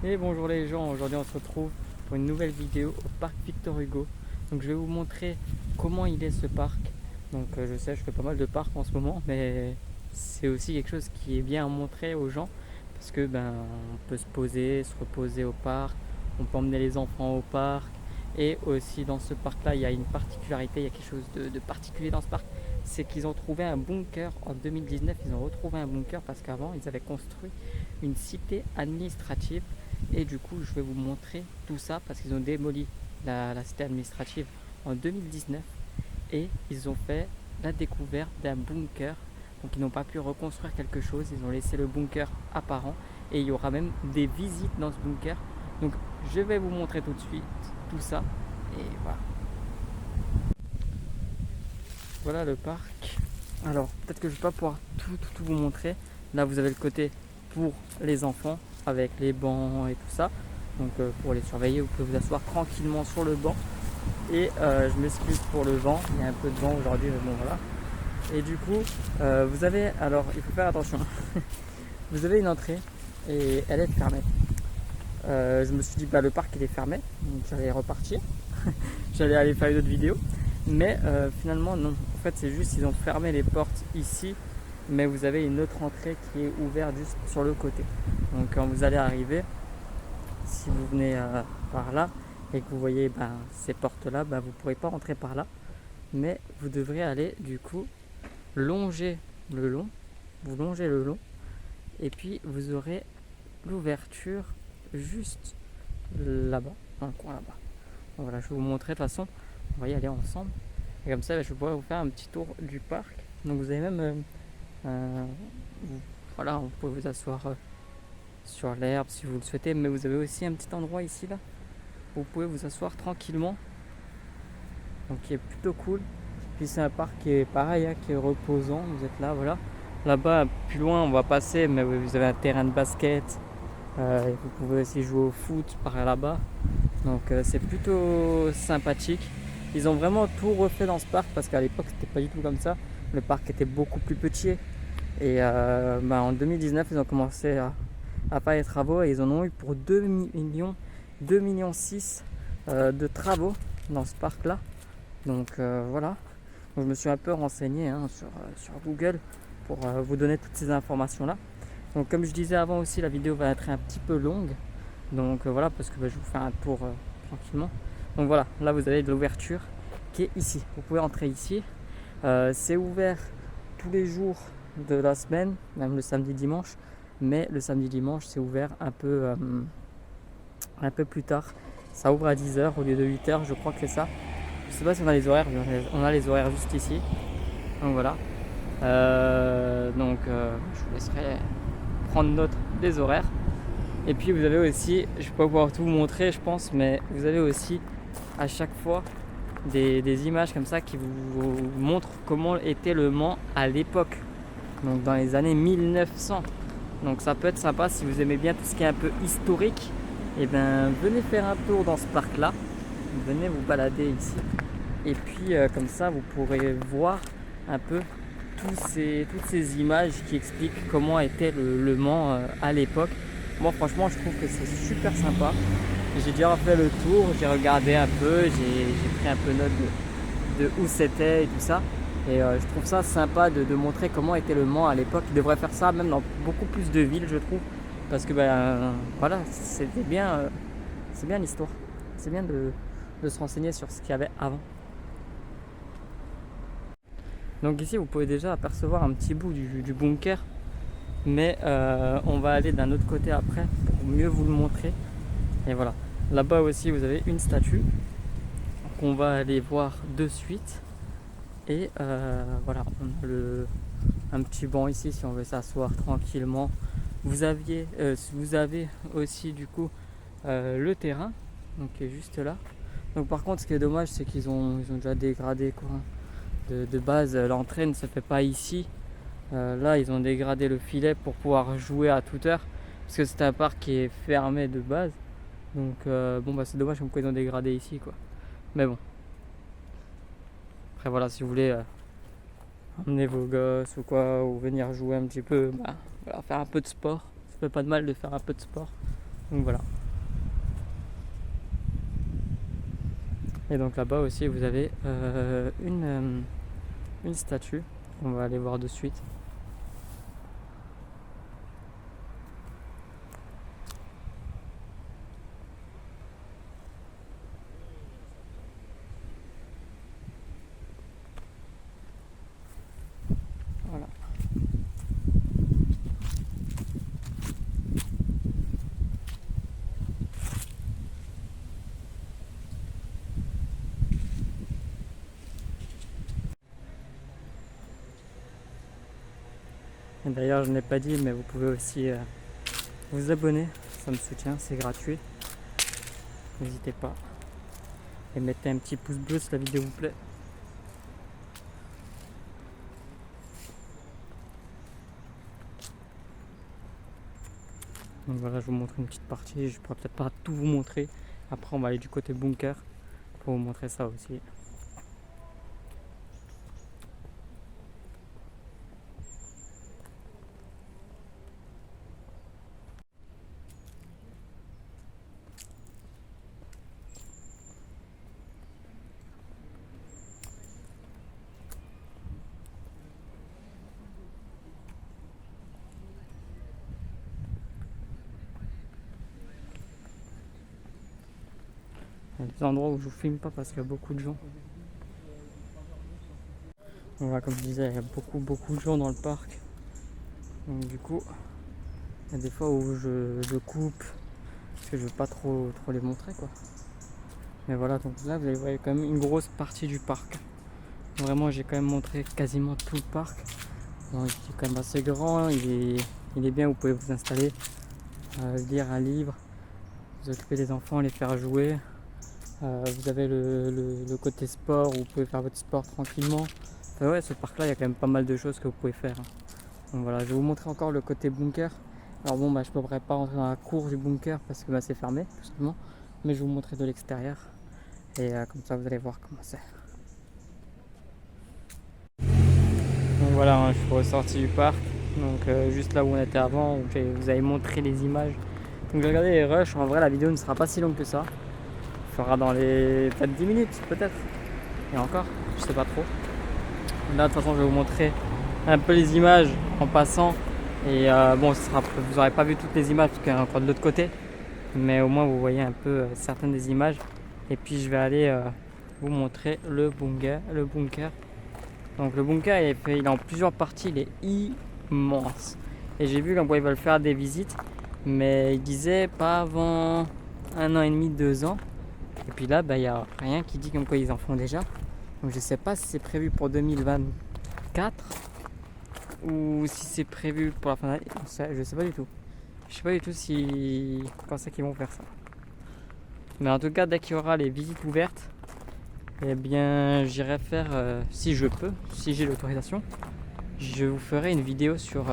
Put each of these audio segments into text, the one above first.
Et bonjour les gens, aujourd'hui on se retrouve pour une nouvelle vidéo au parc Victor Hugo. Donc je vais vous montrer comment il est ce parc. Donc je sais, je fais pas mal de parcs en ce moment, mais c'est aussi quelque chose qui est bien à montrer aux gens parce que on peut se poser, se reposer au parc, on peut emmener les enfants au parc. Et aussi dans ce parc là il y a une particularité, il y a quelque chose de particulier dans ce parc, c'est qu'ils ont trouvé un bunker en 2019. Ils ont retrouvé un bunker parce qu'avant ils avaient construit une cité administrative. Et du coup, je vais vous montrer tout ça parce qu'ils ont démoli la cité administrative en 2019 et ils ont fait la découverte d'un bunker. Donc, ils n'ont pas pu reconstruire quelque chose, ils ont laissé le bunker apparent et il y aura même des visites dans ce bunker. Donc, je vais vous montrer tout de suite tout ça et voilà. Voilà le parc. Alors, peut-être que je ne vais pas pouvoir tout vous montrer. Là, vous avez le côté pour les enfants avec les bancs et tout ça. Donc, pour les surveiller, vous pouvez vous asseoir tranquillement sur le banc. Et je m'excuse pour le vent. Il y a un peu de vent aujourd'hui, mais bon, voilà. Et du coup, vous avez. Alors, il faut faire attention. Vous avez une entrée et elle est fermée. Je me suis dit, le parc il est fermé. Donc, j'allais repartir. J'allais aller faire une autre vidéo. Mais finalement, non. En fait, c'est juste ils ont fermé les portes ici, mais vous avez une autre entrée qui est ouverte juste sur le côté. Donc, quand vous allez arriver, si vous venez par là et que vous voyez ces portes-là, vous ne pourrez pas rentrer par là, mais vous devrez aller du coup longer le long. Vous longez le long, et puis vous aurez l'ouverture juste là-bas, dans le coin là-bas. Donc voilà, je vais vous montrer de toute façon. On va y aller ensemble. Et comme ça, je pourrais vous faire un petit tour du parc. Donc vous avez même, voilà, vous pouvez vous asseoir sur l'herbe si vous le souhaitez, mais vous avez aussi un petit endroit ici là où vous pouvez vous asseoir tranquillement. Donc qui est plutôt cool. Puis c'est un parc qui est pareil, hein, qui est reposant. Vous êtes là, voilà. Là-bas, plus loin, on va passer, mais vous avez un terrain de basket. Vous pouvez aussi jouer au foot par là-bas. Donc c'est plutôt sympathique. Ils ont vraiment tout refait dans ce parc parce qu'à l'époque c'était pas du tout comme ça. Le parc était beaucoup plus petit. Et en 2019 ils ont commencé à faire les travaux et ils en ont eu pour 2 millions 6 de travaux dans ce parc là. Donc voilà. Donc, je me suis un peu renseigné sur Google pour vous donner toutes ces informations là. Donc comme je disais avant aussi, la vidéo va être un petit peu longue. Donc voilà, parce que je vous fais un tour tranquillement. Donc voilà, là vous avez de l'ouverture qui est ici. Vous pouvez entrer ici. C'est ouvert tous les jours de la semaine, même le samedi dimanche. Mais le samedi dimanche c'est ouvert un peu plus tard. Ça ouvre à 10h au lieu de 8h, je crois que c'est ça. Je sais pas si on a les horaires, on a les horaires juste ici. Donc voilà. Je vous laisserai prendre note des horaires. Et puis vous avez aussi, je ne vais pas pouvoir tout vous montrer je pense, mais vous avez aussi à chaque fois des images comme ça qui vous montrent comment était le Mans à l'époque, donc dans les années 1900. Donc ça peut être sympa si vous aimez bien tout ce qui est un peu historique. Et venez faire un tour dans ce parc là, venez vous balader ici. Et puis comme ça vous pourrez voir un peu toutes ces images qui expliquent comment était le Mans à l'époque. Moi franchement je trouve que c'est super sympa. J'ai déjà fait le tour, j'ai regardé un peu, j'ai pris un peu note de où c'était et tout ça. Et je trouve ça sympa de montrer comment était le Mans à l'époque. Ils devraient faire ça même dans beaucoup plus de villes je trouve. Parce que voilà, c'est bien l'histoire. C'est bien de se renseigner sur ce qu'il y avait avant. Donc ici vous pouvez déjà apercevoir un petit bout du bunker. Mais on va aller d'un autre côté après pour mieux vous le montrer. Et voilà, là-bas aussi vous avez une statue qu'on va aller voir de suite. Et voilà, on a un petit banc ici si on veut s'asseoir tranquillement. Vous avez aussi du coup le terrain, donc qui est juste là. Donc par contre ce qui est dommage c'est qu'ils ont déjà dégradé quoi. De base l'entrée ne se fait pas ici. Là ils ont dégradé le filet pour pouvoir jouer à toute heure parce que c'est un parc qui est fermé de base. Donc c'est dommage comme quoi ils ont dégradé ici quoi. Mais bon. Après voilà, si vous voulez emmener vos gosses ou quoi, ou venir jouer un petit peu, voilà, faire un peu de sport. Ça fait pas de mal de faire un peu de sport. Donc voilà. Et donc là-bas aussi vous avez une statue. On va aller voir de suite. Voilà. Et d'ailleurs, je n'ai pas dit, mais vous pouvez aussi vous abonner. Ça me soutient, c'est gratuit. N'hésitez pas. Et mettez un petit pouce bleu si la vidéo vous plaît. Donc voilà, je vous montre une petite partie. Je pourrais peut-être pas tout vous montrer. Après, on va aller du côté bunker pour vous montrer ça aussi. Il y a des endroits où je vous filme pas parce qu'il y a beaucoup de gens. Voilà, comme je disais, il y a beaucoup de gens dans le parc. Donc du coup, il y a des fois où je coupe parce que je veux pas trop les montrer quoi. Mais voilà, donc là vous voyez quand même une grosse partie du parc. Vraiment, j'ai quand même montré quasiment tout le parc. Bon, il est quand même assez grand, il est bien, vous pouvez vous installer, lire un livre, vous occuper des enfants, les faire jouer. Vous avez le côté sport où vous pouvez faire votre sport tranquillement. Enfin, ouais, ce parc là, il y a quand même pas mal de choses que vous pouvez faire. Donc voilà, je vais vous montrer encore le côté bunker. Alors bon, je ne pourrais pas rentrer dans la cour du bunker parce que c'est fermé tout simplement. Mais je vais vous montrer de l'extérieur. Et comme ça vous allez voir comment c'est. Donc voilà, je suis ressorti du parc. Donc juste là où on était avant, où je vous avais montré les images. Donc regardez les rushs, en vrai la vidéo ne sera pas si longue que ça. On fera dans les peut-être 10 minutes peut-être. Et encore, je sais pas trop. Là de toute façon je vais vous montrer un peu les images en passant. Et bon, vous n'aurez pas vu toutes les images parce qu'il y en a encore de l'autre côté. Mais au moins vous voyez un peu certaines des images. Et puis je vais aller vous montrer le bunker. Donc le bunker il est en plusieurs parties, il est immense. Et j'ai vu qu'ils veulent faire des visites, mais ils disaient pas avant 1 an et demi, 2 ans. Et puis là, il n'y a rien qui dit comme quoi ils en font déjà. Donc je sais pas si c'est prévu pour 2024 ou si c'est prévu pour la fin d'année. Je sais pas du tout. Je sais pas du tout si quand c'est qu'ils vont faire ça. Mais en tout cas, dès qu'il y aura les visites ouvertes, eh bien j'irai faire, si je peux, si j'ai l'autorisation, je vous ferai une vidéo sur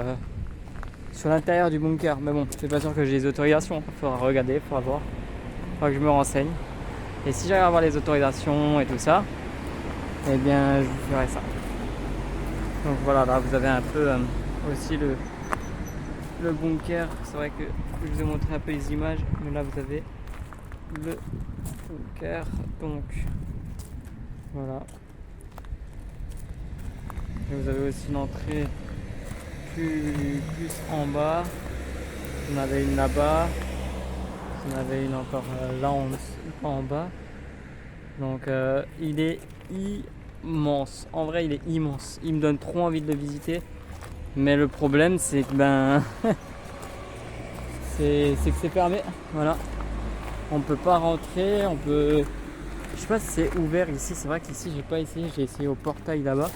l'intérieur du bunker. Mais bon, c'est pas sûr que j'ai les autorisations. Il faudra regarder, il faudra voir. Il faudra que je me renseigne. Et si j'arrive à avoir les autorisations et tout ça, eh bien je vous ferai ça. Donc voilà, là vous avez un peu aussi le bunker. C'est vrai que je vous ai montré un peu les images, mais là vous avez le bunker. Donc voilà. Et vous avez aussi une entrée plus en bas. Vous en avez une là-bas. Vous en avez une encore là en bas. Donc il est immense. En vrai, il est immense. Il me donne trop envie de le visiter. Mais le problème, c'est que c'est que c'est fermé. Voilà. On peut pas rentrer. Je sais pas si c'est ouvert ici. C'est vrai qu'ici, j'ai pas essayé. J'ai essayé au portail là-bas.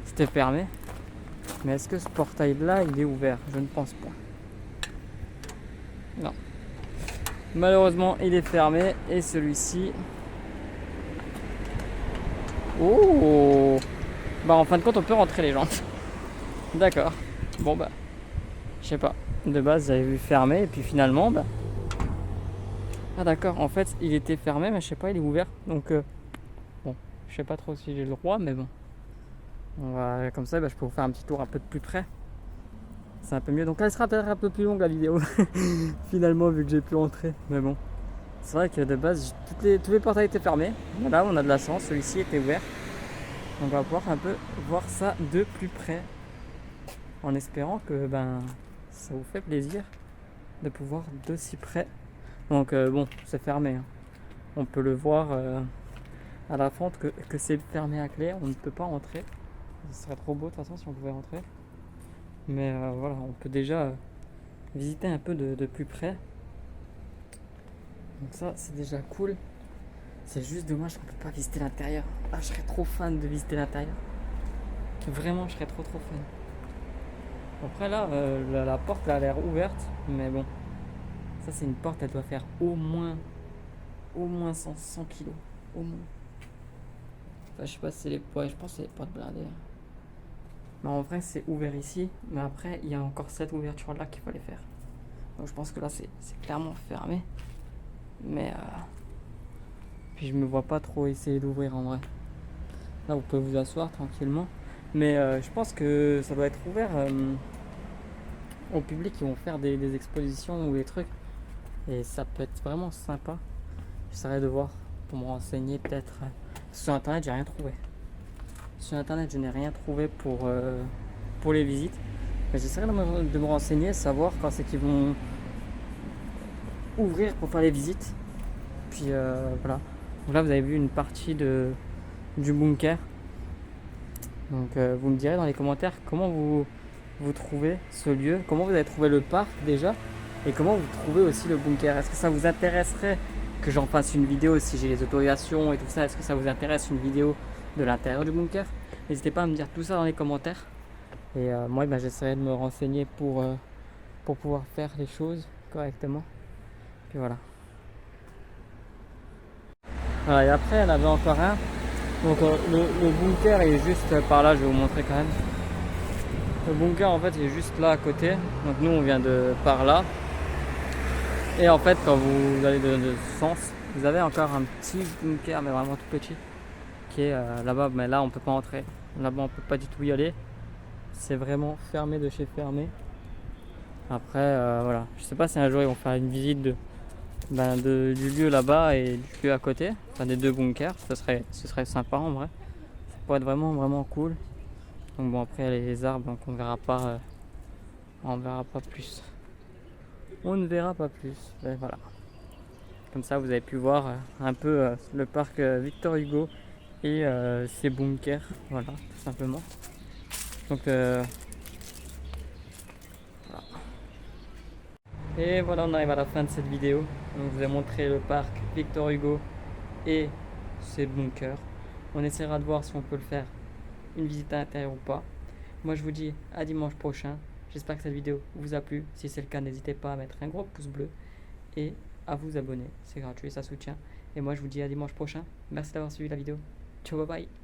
C'était fermé. Mais est-ce que ce portail-là, il est ouvert? Je ne pense pas. Non. Malheureusement, il est fermé. Et celui-ci... Oh! En fin de compte, on peut rentrer les gens. D'accord. Bon, je sais pas. De base, j'avais vu fermé. Et puis finalement, ah d'accord. En fait, il était fermé, mais je sais pas, il est ouvert. Donc, bon, je sais pas trop si j'ai le droit, mais bon. Comme ça, je peux vous faire un petit tour un peu de plus près. c'est un peu mieux. Donc elle sera peut-être un peu plus longue la vidéo finalement vu que j'ai pu entrer. Mais bon, c'est vrai que de base tous les portails étaient fermés. Là on a de la chance, celui-ci était ouvert. Donc on va pouvoir un peu voir ça de plus près. En espérant que ça vous fait plaisir de pouvoir d'aussi près. Donc bon, c'est fermé. Hein. On peut le voir à la fente que c'est fermé à clé. On ne peut pas entrer. Ce serait trop beau de toute façon si on pouvait rentrer. Mais voilà, on peut déjà visiter un peu de plus près. Donc ça, c'est déjà cool. C'est juste dommage qu'on peut pas visiter l'intérieur. Ah, je serais trop fan de visiter l'intérieur. Vraiment, je serais trop fan. Après là, la porte là, a l'air ouverte. Mais bon, ça c'est une porte, elle doit faire au moins 100 kilos. Au moins. Enfin, je sais pas si c'est les... Ouais, je pense que c'est les portes blindées. Mais en vrai, c'est ouvert ici. Mais après, il y a encore cette ouverture là qu'il fallait faire. Donc je pense que là, c'est clairement fermé. Mais puis je me vois pas trop essayer d'ouvrir en vrai. Là, vous pouvez vous asseoir tranquillement. Mais je pense que ça doit être ouvert au public qui vont faire des expositions ou des trucs. Et ça peut être vraiment sympa. J'essaierai de voir pour me renseigner peut-être. Sur internet, j'ai rien trouvé. Sur internet, je n'ai rien trouvé pour les visites. Mais j'essaierai de me renseigner, savoir quand c'est qu'ils vont ouvrir pour faire les visites. Puis voilà. Donc là, vous avez vu une partie du bunker. Donc vous me direz dans les commentaires comment vous trouvez ce lieu, comment vous avez trouvé le parc déjà, et comment vous trouvez aussi le bunker. Est-ce que ça vous intéresserait que j'en fasse une vidéo si j'ai les autorisations et tout ça? Est-ce que ça vous intéresse une vidéo de l'intérieur du bunker? N'hésitez pas à me dire tout ça dans les commentaires. Et moi, j'essaierai de me renseigner pour pouvoir faire les choses correctement. Puis voilà. Voilà, et après, il y en avait encore un. Donc le bunker est juste par là, je vais vous montrer quand même. Le bunker en fait est juste là à côté. Donc nous on vient de par là. Et en fait quand vous allez de ce sens, vous avez encore un petit bunker mais vraiment tout petit qui est là-bas. Mais là on peut pas entrer. Là-bas on peut pas du tout y aller. C'est vraiment fermé de chez fermé. Après voilà. Je sais pas si un jour ils vont faire une visite du lieu là-bas et du lieu à côté. Enfin des deux bunkers. Ce serait sympa en vrai. Ça pourrait être vraiment cool. Donc bon après il y a les arbres donc on verra pas plus. On ne verra pas plus. Ben, voilà. Comme ça vous avez pu voir un peu le parc Victor Hugo et ses bunkers. Voilà, tout simplement. Donc voilà. Et voilà, on arrive à la fin de cette vidéo. Donc je vous ai montré le parc Victor Hugo et ses bunkers. On essaiera de voir si on peut le faire une visite à l'intérieur ou pas. Moi je vous dis à dimanche prochain. J'espère que cette vidéo vous a plu. Si c'est le cas, n'hésitez pas à mettre un gros pouce bleu et à vous abonner. C'est gratuit, ça soutient. Et moi je vous dis à dimanche prochain. Merci d'avoir suivi la vidéo. Ciao, bye bye.